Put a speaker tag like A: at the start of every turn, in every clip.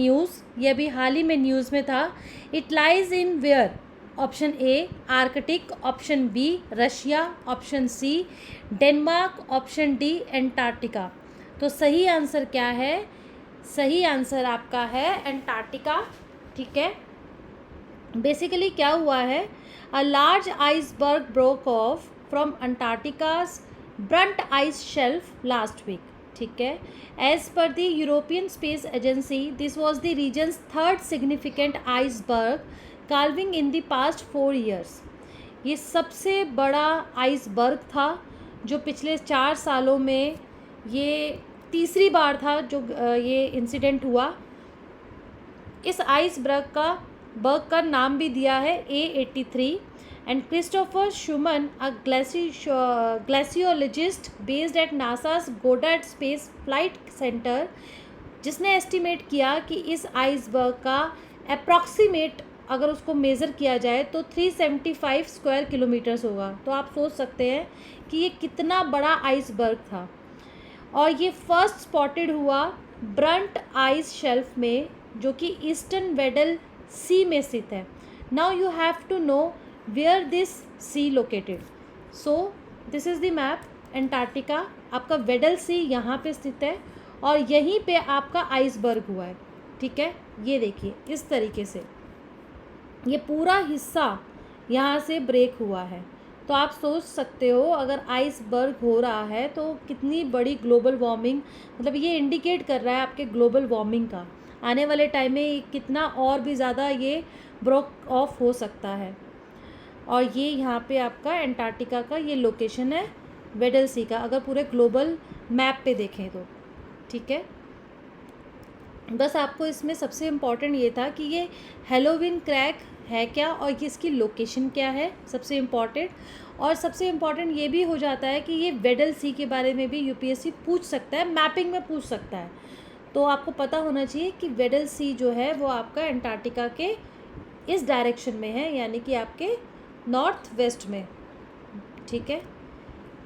A: News, ये भी हाल ही में न्यूज़ में था। It lies in where? Option A Arctic, option B Russia, option C Denmark, option D Antarctica. तो सही आंसर क्या है? सही आंसर आपका है एंटार्क्टिका। ठीक है, बेसिकली क्या हुआ है, a large iceberg broke off from Antarctica's Brunt ice shelf last week. ठीक है, as per the European Space Agency this was the region's third significant iceberg calving in the past 4 years। ये सबसे बड़ा iceberg था जो पिछले 4 सालों में, ये तीसरी बार था जो ये इंसिडेंट हुआ। इस आइसबर्ग का नाम भी दिया है A83 and Christopher Shuman, a glaciologist based at NASA's Goddard Space Flight Center, जिसने एस्टिमेट किया कि इस आइसबर्ग का अप्रॉक्सीमेट अगर उसको मेज़र किया जाए तो 375 स्क्वायर किलोमीटर्स होगा। तो आप सोच सकते हैं कि ये कितना बड़ा आइसबर्ग था। और ये फर्स्ट स्पॉटेड हुआ ब्रंट आइस शेल्फ में, जो कि ईस्टर्न वेडल सी में स्थित है। Now you have to know where this sea located. So this is the map. Antarctica आपका वेडल सी यहाँ पे स्थित है और यहीं पे आपका आइसबर्ग हुआ है। ठीक है, ये देखिए इस तरीके से ये पूरा हिस्सा यहाँ से ब्रेक हुआ है। तो आप सोच सकते हो अगर आइसबर्ग हो रहा है तो कितनी बड़ी ग्लोबल वार्मिंग, मतलब ये इंडिकेट कर रहा है आपके ग्लोबल वार्मिंग का। आने वाले टाइम में कितना और भी ज़्यादा ये ब्रोक ऑफ हो सकता है। और ये यहाँ पे आपका एंटार्क्टिका का ये लोकेशन है वेडल सी का, अगर पूरे ग्लोबल मैप पे देखें तो। ठीक है, बस आपको इसमें सबसे इम्पॉर्टेंट ये था कि ये हेलोविन क्रैक है क्या और इसकी लोकेशन क्या है, सबसे इम्पॉर्टेंट। और सबसे इम्पॉर्टेंट ये भी हो जाता है कि ये वेडल सी के बारे में भी यूपीएससी पूछ सकता है, मैपिंग में पूछ सकता है। तो आपको पता होना चाहिए कि वेडल सी जो है वो आपका एंटार्क्टिका के इस डायरेक्शन में है, यानी कि आपके नॉर्थ वेस्ट में। ठीक है,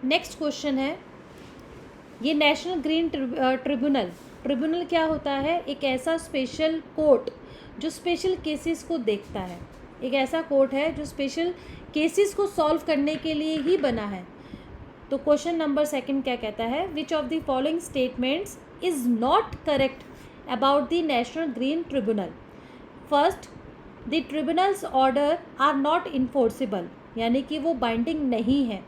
A: नेक्स्ट क्वेश्चन है, ये नेशनल ग्रीन ट्रिब्यूनल क्या होता है? एक ऐसा स्पेशल कोर्ट जो स्पेशल केसेस को देखता है। एक ऐसा कोर्ट है जो स्पेशल केसेस को सॉल्व करने के लिए ही बना है। तो क्वेश्चन नंबर 2 क्या कहता है? Which of the following statements is not correct about the National Green Tribunal? First, the tribunal's order are not enforceable, यानी कि वो बाइंडिंग नहीं है।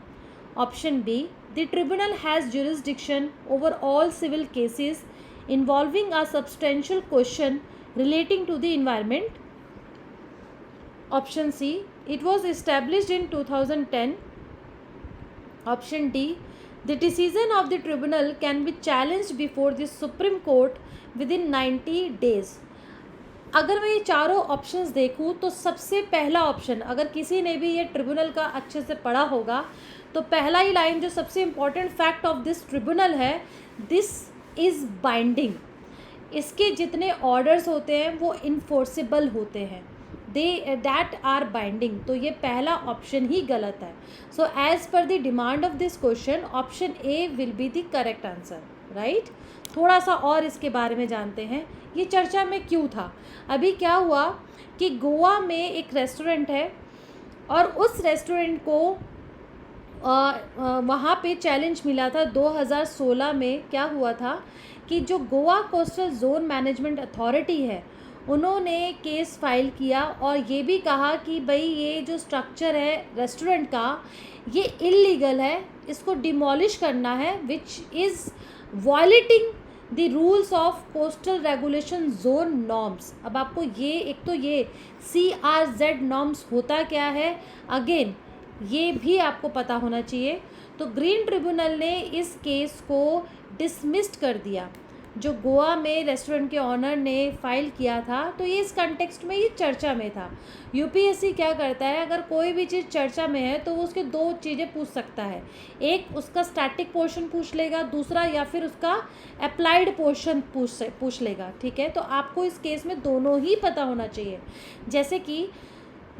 A: Option B, the tribunal has jurisdiction over all civil cases involving a substantial question relating to the environment. Option C, it was established in 2010. Option D, the decision of the tribunal can be challenged before the Supreme Court within 90 days. अगर मैं ये चारों options देखूँ तो सबसे पहला option, अगर किसी ने भी ये ट्रिब्यूनल का अच्छे से पढ़ा होगा तो पहला ही लाइन जो सबसे important fact of this tribunal है, दिस इज़ बाइंडिंग। इसके जितने ऑर्डर्स होते हैं वो इन्फोर्सेबल होते हैं, दैट आर बाइंडिंग। तो ये पहला ऑप्शन ही गलत है। So as per the demand of this question option A will be the correct answer, right. थोड़ा सा और इसके बारे में जानते हैं, ये चर्चा में क्यों था। अभी क्या हुआ कि गोवा में एक रेस्टोरेंट है और उस रेस्टोरेंट को वहाँ पे चैलेंज मिला था 2016 में। क्या हुआ था कि जो Goa coastal zone management authority है उन्होंने केस फाइल किया और ये भी कहा कि भाई ये जो स्ट्रक्चर है रेस्टोरेंट का ये इल्लीगल है, इसको डिमोलिश करना है, which is violating the rules of coastal regulation zone norms. अब आपको ये एक तो ये CRZ नॉर्म्स होता क्या है, अगेन ये भी आपको पता होना चाहिए। तो ग्रीन ट्रिब्यूनल ने इस केस को डिसमिस्ड कर दिया जो गोवा में रेस्टोरेंट के ऑनर ने फाइल किया था। तो ये इस कंटेक्स्ट में ये चर्चा में था। यूपीएससी क्या करता है, अगर कोई भी चीज़ चर्चा में है तो वो उसके 2 चीज़ें पूछ सकता है, एक उसका स्टैटिक पोर्शन पूछ लेगा, दूसरा या फिर उसका अप्लाइड पोर्शन पूछ लेगा। ठीक है, तो आपको इस केस में दोनों ही पता होना चाहिए। जैसे कि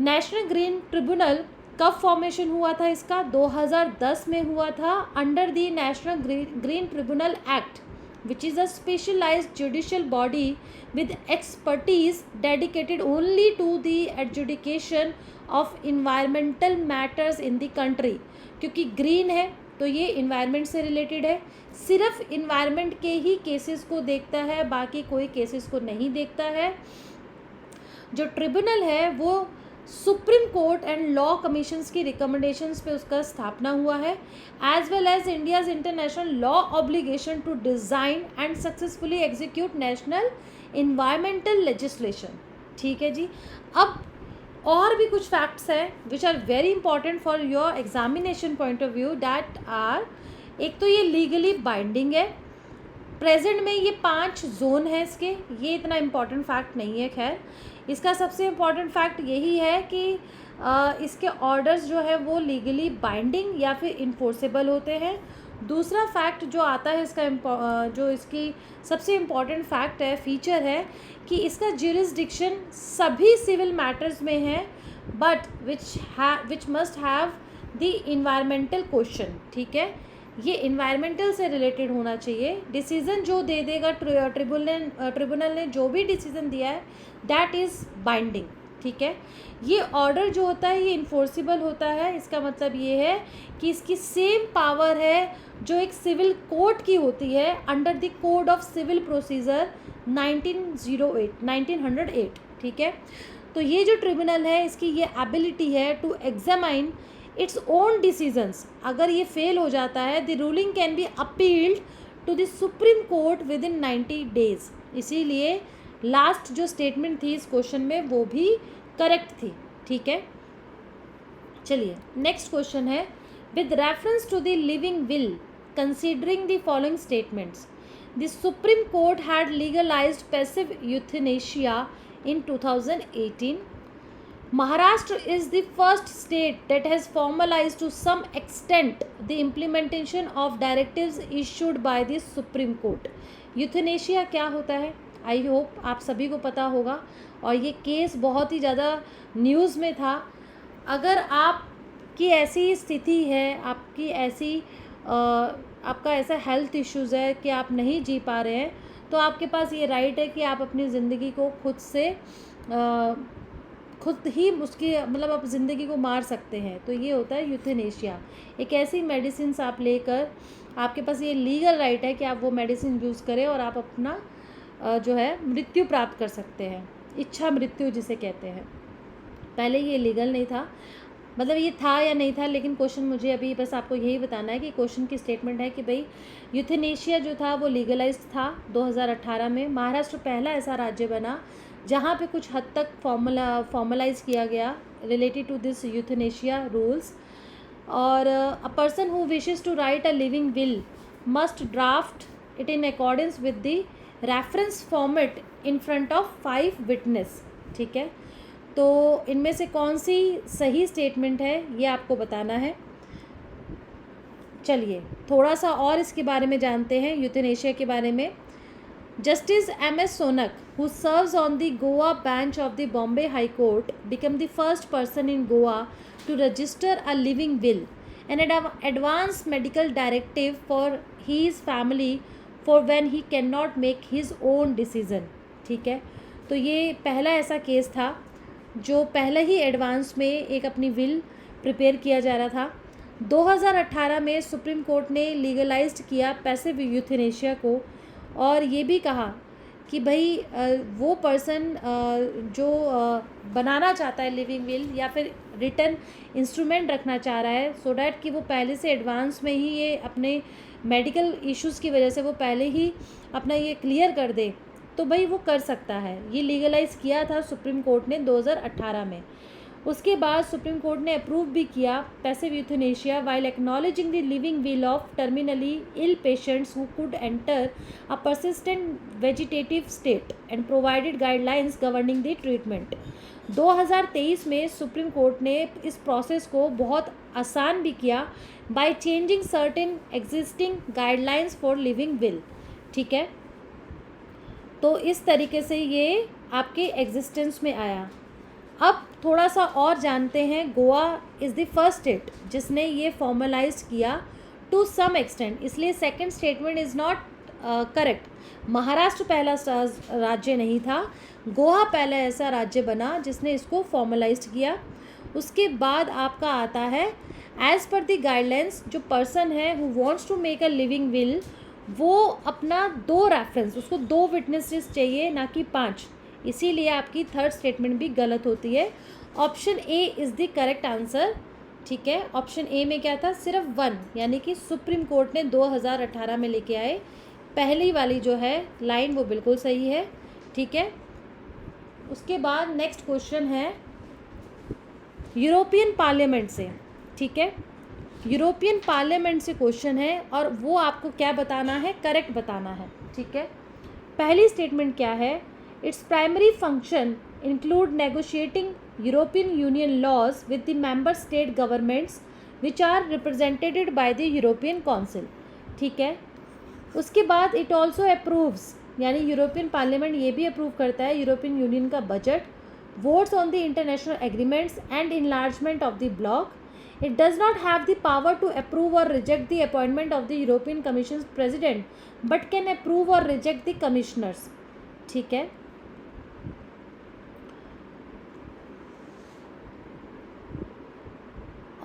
A: नेशनल ग्रीन ट्रिब्यूनल कब फॉर्मेशन हुआ था इसका? 2010 में हुआ था under the National Green tribunal act. which is a specialized judicial body with expertise dedicated only to the adjudication of environmental matters in the country। क्योंकि ग्रीन है तो ये इन्वायरमेंट से रिलेटेड है, सिर्फ इन्वायरमेंट के ही केसेस को देखता है, बाकी कोई केसेस को नहीं देखता है। जो ट्रिब्यूनल है वो Supreme Court and law commissions की रिकमेंडेशंस पे उसका स्थापना हुआ है, as well as India's international law obligation to design and successfully execute national environmental legislation. ठीक है जी। अब और भी कुछ फैक्ट्स हैं which are very important for your examination point of view, that are, एक तो ये लीगली बाइंडिंग है, प्रेजेंट में ये 5 जोन है इसके, ये इतना इम्पॉर्टेंट फैक्ट नहीं है। खैर इसका सबसे इम्पॉर्टेंट फैक्ट यही है कि इसके ऑर्डर्स जो है वो लीगली बाइंडिंग या फिर इन्फोर्सेबल होते हैं। दूसरा फैक्ट जो आता है इसका जो इसकी सबसे इम्पॉर्टेंट फैक्ट है, फीचर है कि इसका ज्यूरिसडिक्शन सभी सिविल मैटर्स में है, but which must have the environmental question. ठीक है, ये इन्वायरमेंटल से रिलेटेड होना चाहिए। डिसीज़न जो दे देगा ट्रिब्यूनल ने जो भी डिसीज़न दिया है दैट इज़ बाइंडिंग। ठीक है, ये ऑर्डर जो होता है ये इन्फोर्सिबल होता है। इसका मतलब ये है कि इसकी सेम पावर है जो एक सिविल कोर्ट की होती है under the code of civil procedure 1908। ठीक है, तो ये जो ट्रिब्यूनल है इसकी ये एबिलिटी है to examine its own decisions. अगर ये फेल हो जाता है the ruling can be appealed to the Supreme Court within 90 days. इसीलिए लास्ट जो स्टेटमेंट थी इस क्वेश्चन में वो भी करेक्ट थी। ठीक है, चलिए नेक्स्ट क्वेश्चन है, with reference to the living will considering the following statements, the Supreme Court had legalised passive euthanasia in 2018. Maharashtra is the first state that has formalized to some extent the implementation of directives issued by the Supreme Court. Euthanasia क्या होता है? I hope आप सभी को पता होगा, और ये केस बहुत ही ज़्यादा न्यूज़ में था। अगर आपकी ऐसी स्थिति है, आपकी ऐसी आपका ऐसा हेल्थ इश्यूज़ है कि आप नहीं जी पा रहे हैं, तो आपके पास ये राइट है कि आप अपनी ज़िंदगी को खुद ही उसकी मतलब आप ज़िंदगी को मार सकते हैं। तो ये होता है यूथनेशिया। एक ऐसी मेडिसिन आप लेकर आपके पास ये लीगल राइट है कि आप वो मेडिसिन यूज़ करें और आप अपना जो है मृत्यु प्राप्त कर सकते हैं, इच्छा मृत्यु जिसे कहते हैं। पहले ये लीगल नहीं था, मतलब ये था या नहीं था, लेकिन क्वेश्चन मुझे अभी बस आपको यही बताना है कि क्वेश्चन की स्टेटमेंट है कि भाई यूथनेशिया जो था वो लीगलाइज्ड था 2018 में। महाराष्ट्र पहला ऐसा राज्य बना जहाँ पे कुछ हद तक फॉर्मलाइज किया गया related to this euthanasia rules. और a person who wishes to write a living will must draft it in accordance with the reference format in front of 5 witness. ठीक है, तो इनमें से कौन सी सही स्टेटमेंट है ये आपको बताना है। चलिए थोड़ा सा और इसके बारे में जानते हैं, यूथनेशिया के बारे में। Justice MS Sonak, who serves on the Goa bench of the Bombay High Court, become the first person in Goa to register a living will and advance medical directive for his family for when he can not make his own decision. ठीक है, तो ये पहला ऐसा case था जो पहले ही advance में एक अपनी विल प्रिपेयर किया जा रहा था। 2018 में सुप्रीम कोर्ट ने लीगलाइज्ड किया पैसिव यूथनेशिया को, और ये भी कहा कि भाई वो पर्सन जो बनाना चाहता है लिविंग विल या फिर रिटर्न इंस्ट्रूमेंट रखना चाह रहा है, सो डैट कि वो पहले से एडवांस में ही ये अपने मेडिकल इश्यूज़ की वजह से वो पहले ही अपना ये क्लियर कर दे, तो भाई वो कर सकता है। ये लीगलाइज किया था सुप्रीम कोर्ट ने 2018 में। उसके बाद सुप्रीम कोर्ट ने अप्रूव भी किया passive euthanasia while acknowledging the living will of terminally ill patients who could enter a persistent vegetative state and provided guidelines governing the treatment. 2023 में सुप्रीम कोर्ट ने इस प्रोसेस को बहुत आसान भी किया by changing certain existing guidelines for living will. ठीक है, तो इस तरीके से ये आपके एग्जिस्टेंस में आया। अब थोड़ा सा और जानते हैं, Goa is the first state जिसने ये फॉर्मलाइज किया टू सम एक्सटेंट, इसलिए second statement is not correct, Maharashtra पहला राज्य नहीं था, गोवा पहला ऐसा राज्य बना जिसने इसको फॉर्मलाइज्ड किया। उसके बाद आपका आता है एज पर द गाइडलाइंस, जो पर्सन है who wants to make a living will, वो अपना 2 रेफरेंस, उसको 2 विटनेसेस चाहिए ना कि 5, इसीलिए आपकी थर्ड स्टेटमेंट भी गलत होती है। Option A is the correct answer. ठीक है, ऑप्शन ए में क्या था, सिर्फ 1, यानी कि सुप्रीम कोर्ट ने 2018 में लेके आए। पहली वाली जो है लाइन वो बिल्कुल सही है। ठीक है, उसके बाद नेक्स्ट क्वेश्चन है यूरोपियन पार्लियामेंट से। ठीक है, यूरोपियन पार्लियामेंट से क्वेश्चन है और वो आपको क्या बताना है, करेक्ट बताना है। ठीक है, पहली स्टेटमेंट क्या है, its primary function include negotiating European Union laws with the member state governments which are represented by the European Council. ठीक है, उसके बाद इट ऑल्सो अप्रूव्स, यानी यूरोपियन पार्लियामेंट ये भी अप्रूव करता है यूरोपियन यूनियन का budget, votes on the international agreements and enlargement of the bloc. It does not have the power to approve or reject the appointment of the European Commission's president, but can approve or reject the commissioners. ठीक है,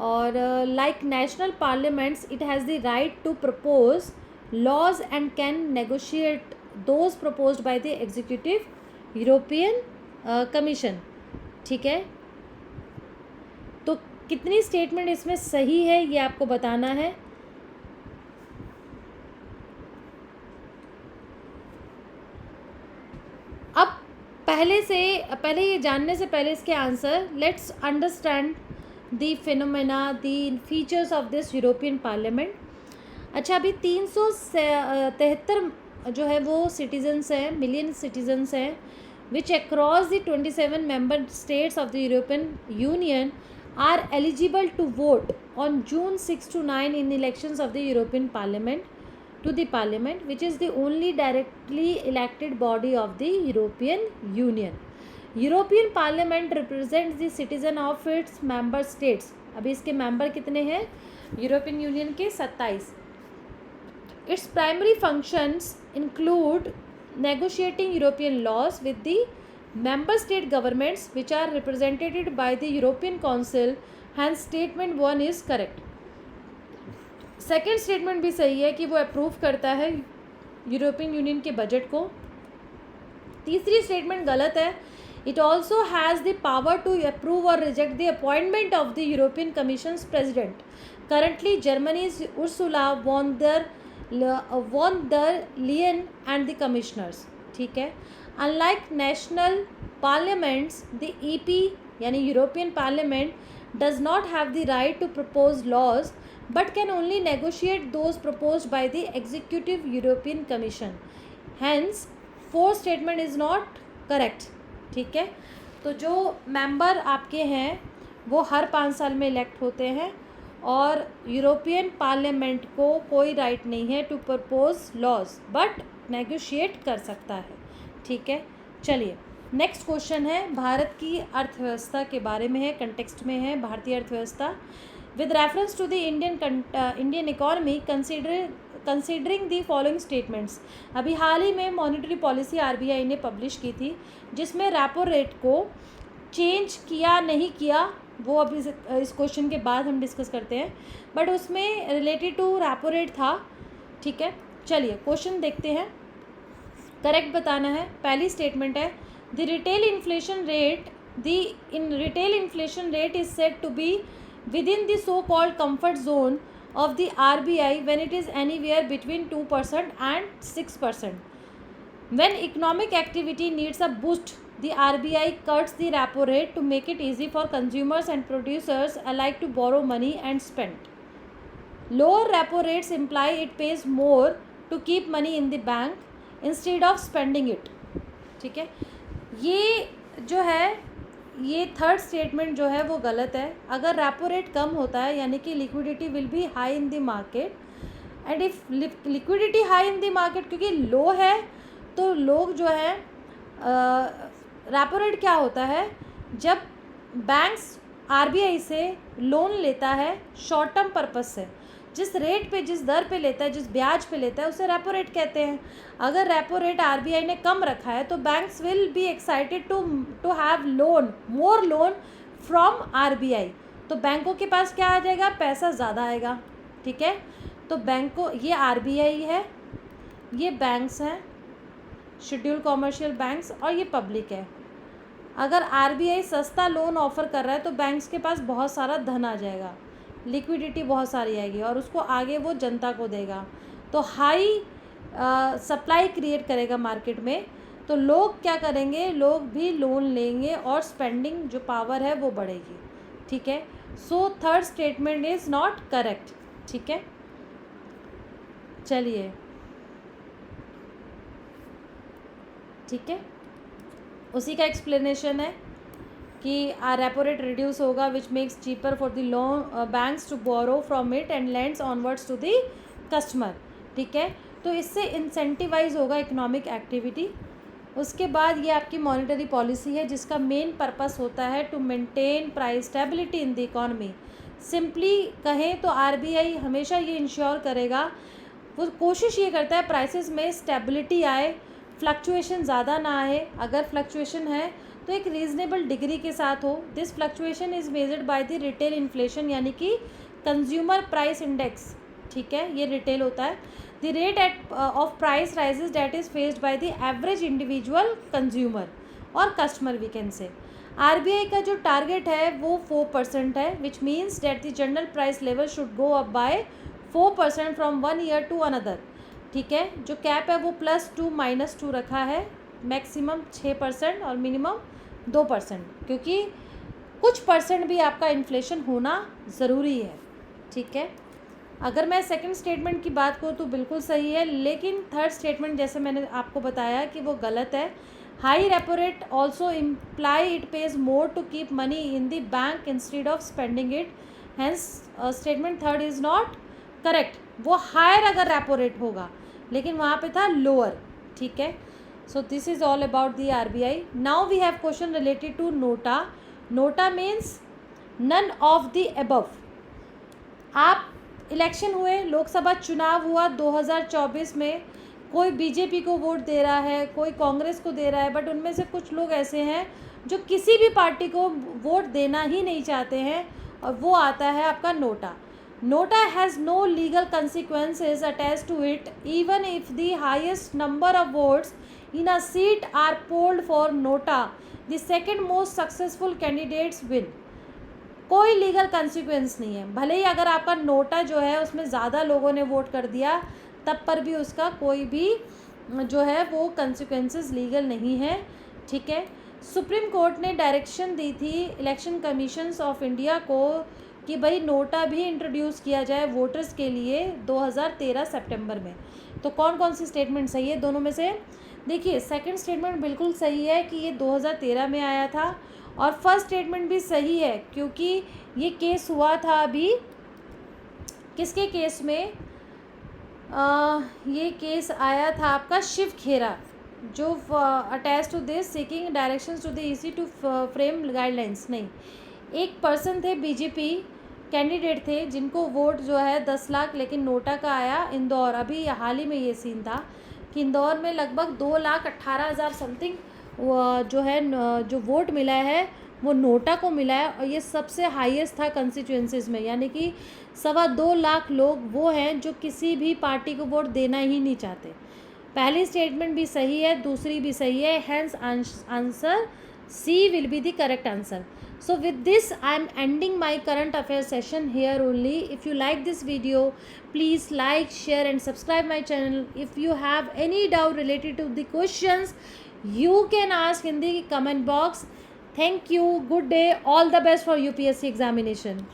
A: और like national parliaments, it has the right to propose laws and can negotiate those proposed by the executive European Commission. ठीक है, तो कितनी statement इसमें सही है ये आपको बताना है। अब पहले ये जानने से पहले इसके answer, let's understand the phenomena, the features of this European parliament. अच्छा, अभी 373 जो है वो सिटीजन्स हैं, मिलियन सिटीजन्स हैं, which across the 27 member states of the European Union are eligible to vote on June 6 to 9 in elections of the European Parliament to the Parliament, which is the only directly elected body of the European Union. European Parliament represents the citizen of its member states. अभी इसके member कितने हैं European union के? 27. Its primary functions include negotiating European laws with the member state governments which are represented by the European Council. Hence statement 1 is correct. Second statement भी सही है कि वो अप्रूव करता है यूरोपियन यूनियन के बजट को। तीसरी स्टेटमेंट गलत है, it also has the power to approve or reject the appointment of the European Commission's president. Currently Germany's Ursula von der Leyen and the commissioners. ठीक है, Unlike national parliaments, the EP यानी European Parliament does not have the right to propose laws but can only negotiate those proposed by the executive European Commission. Hence, fourth statement is not correct. ठीक है, तो जो member आपके हैं वो हर 5 साल में इलेक्ट होते हैं और यूरोपियन पार्लियामेंट को कोई राइट नहीं है to propose laws, but negotiate कर सकता है। ठीक है, चलिए नेक्स्ट क्वेश्चन है भारत की अर्थव्यवस्था के बारे में है, कंटेक्स्ट में है भारतीय अर्थव्यवस्था। With reference to the Indian economy considering the following statements. अभी हाल ही में मॉनेटरी पॉलिसी RBI ने पब्लिश की थी जिसमें रेपो रेट को चेंज किया नहीं किया, वो अभी इस क्वेश्चन के बाद हम डिस्कस करते हैं, बट उसमें रिलेटेड टू रेपो रेट था। ठीक है, चलिए क्वेश्चन देखते हैं, करेक्ट बताना है। पहली स्टेटमेंट है the retail inflation rate is said to be within the so called comfort zone of the RBI when it is anywhere between 2% and 6%. When economic activity needs a boost, the RBI cuts the repo rate to make it easy for consumers and producers alike to borrow money and spend. Lower repo rates imply it pays more to keep money in the bank instead of spending it. ठीक है, ये जो है ये third statement जो है वो गलत है। अगर रेपो रेट कम होता है यानी कि liquidity will be high in the market, and if liquidity high in the market क्योंकि लो है तो लोग जो है रेपो रेट क्या होता है, जब बैंक्स RBI से लोन लेता है शॉर्ट टर्म पर्पस से जिस रेट पे, जिस दर पे लेता है, जिस ब्याज पे लेता है, उसे रेपो रेट कहते हैं। अगर रेपो रेट आरबीआई ने कम रखा है तो banks will be excited to have loan, more loan from RBI. तो बैंकों के पास क्या आ जाएगा, पैसा ज़्यादा आएगा। ठीक है, तो बैंकों, ये आरबीआई है, ये बैंक्स हैं, शेड्यूल कॉमर्शियल बैंक्स, और ये पब्लिक है। अगर आरबीआई सस्ता लोन ऑफ़र कर रहा है तो बैंक्स के पास बहुत सारा धन आ जाएगा, लिक्विडिटी बहुत सारी आएगी, और उसको आगे वो जनता को देगा, तो हाई सप्लाई क्रिएट करेगा मार्केट में। तो लोग क्या करेंगे, लोग भी लोन लेंगे और स्पेंडिंग जो पावर है वो बढ़ेगी। ठीक है, so third statement is not correct. ठीक है, चलिए, ठीक है, उसी का एक्सप्लेनेशन है कि रेपो रेट रिड्यूस होगा which makes cheaper for the loan banks to borrow from it and lends onwards to the customer. ठीक है, तो इससे इंसेंटिवाइज होगा इकोनॉमिक एक्टिविटी। उसके बाद ये आपकी मॉनेटरी पॉलिसी है जिसका मेन पर्पस होता है to maintain price stability in the economy. Simply कहें तो आरबीआई हमेशा ये इंश्योर करेगा, वो कोशिश ये करता है प्राइसेस में स्टेबिलिटी आए, फ्लक्चुएशन ज़्यादा ना आए, अगर फ्लक्चुएशन है तो एक रीज़नेबल डिग्री के साथ हो। This fluctuation is measured by the retail inflation, यानी कि कंज्यूमर प्राइस इंडेक्स। ठीक है, ये रिटेल होता है। The rate at of price rises that is faced by the average individual consumer or customer, we can say. RBI का जो target है वो 4% है, which means that the general price level should go up by 4% from one year to another. ठीक है, जो cap है वो +2 -2 रखा है, मैक्सिमम 6% और मिनिमम 2%, क्योंकि कुछ परसेंट भी आपका इन्फ्लेशन होना ज़रूरी है। ठीक है, अगर मैं सेकंड स्टेटमेंट की बात करूँ तो बिल्कुल सही है, लेकिन थर्ड स्टेटमेंट जैसे मैंने आपको बताया कि वो गलत है। High repo rate also imply it pays more to keep money in the bank instead of spending it, hence statement third is not correct. वो हायर अगर रेपो रेट होगा, लेकिन वहाँ पे था लोअर। ठीक है, so this is all about the RBI. Now we have question related to NOTA. NOTA means none of the above. आप इलेक्शन हुए, लोकसभा चुनाव हुआ 2024 में, कोई बीजेपी को वोट दे रहा है, कोई कांग्रेस को दे रहा है, बट उनमें से कुछ लोग ऐसे हैं जो किसी भी पार्टी को वोट देना ही नहीं चाहते हैं, और वो आता है आपका NOTA. Nota has no legal consequences attached to it even if the highest number of votes in a seat are polled for Nota, the second most successful candidates win. कोई लीगल कंसिक्वेंस नहीं है, भले ही अगर आपका NOTA जो है उसमें ज़्यादा लोगों ने वोट कर दिया तब पर भी उसका कोई भी जो है वो कंसिक्वेंसेस लीगल नहीं है। ठीक है, सुप्रीम कोर्ट ने डायरेक्शन दी थी इलेक्शन कमीशंस ऑफ इंडिया को कि भाई नोटा भी इंट्रोड्यूस किया जाए वोटर्स के लिए 2013 सितंबर में। तो कौन कौन सी स्टेटमेंट सही है दोनों में से? देखिए, सेकंड स्टेटमेंट बिल्कुल सही है कि ये 2013 में आया था, और फर्स्ट स्टेटमेंट भी सही है क्योंकि ये केस हुआ था अभी, किसके केस में, ये केस आया था आपका शिव खेरा, जो attach to this seeking directions to the EC to frame guidelines. नहीं, एक पर्सन थे, बीजेपी कैंडिडेट थे, जिनको वोट जो है 10 लाख लेकिन नोटा का आया। इंदौर, अभी हाल ही में ये सीन था कि इंदौर में लगभग 2,18,000 समथिंग जो है जो वोट मिला है वो नोटा को मिला है, और ये सबसे हाईएस्ट था कंस्टिट्यूएंसीज में, यानी कि 2.25 लाख लोग वो हैं जो किसी भी पार्टी को वोट देना ही नहीं चाहते। पहली स्टेटमेंट भी सही है, दूसरी भी सही है, hence answer C will be the correct answer. So with this I am ending my current affairs session here only. If you like this video, please like, share and subscribe my channel. If you have any doubt related to the questions, you can ask in the comment box. Thank you. Good day. All the best for UPSC examination.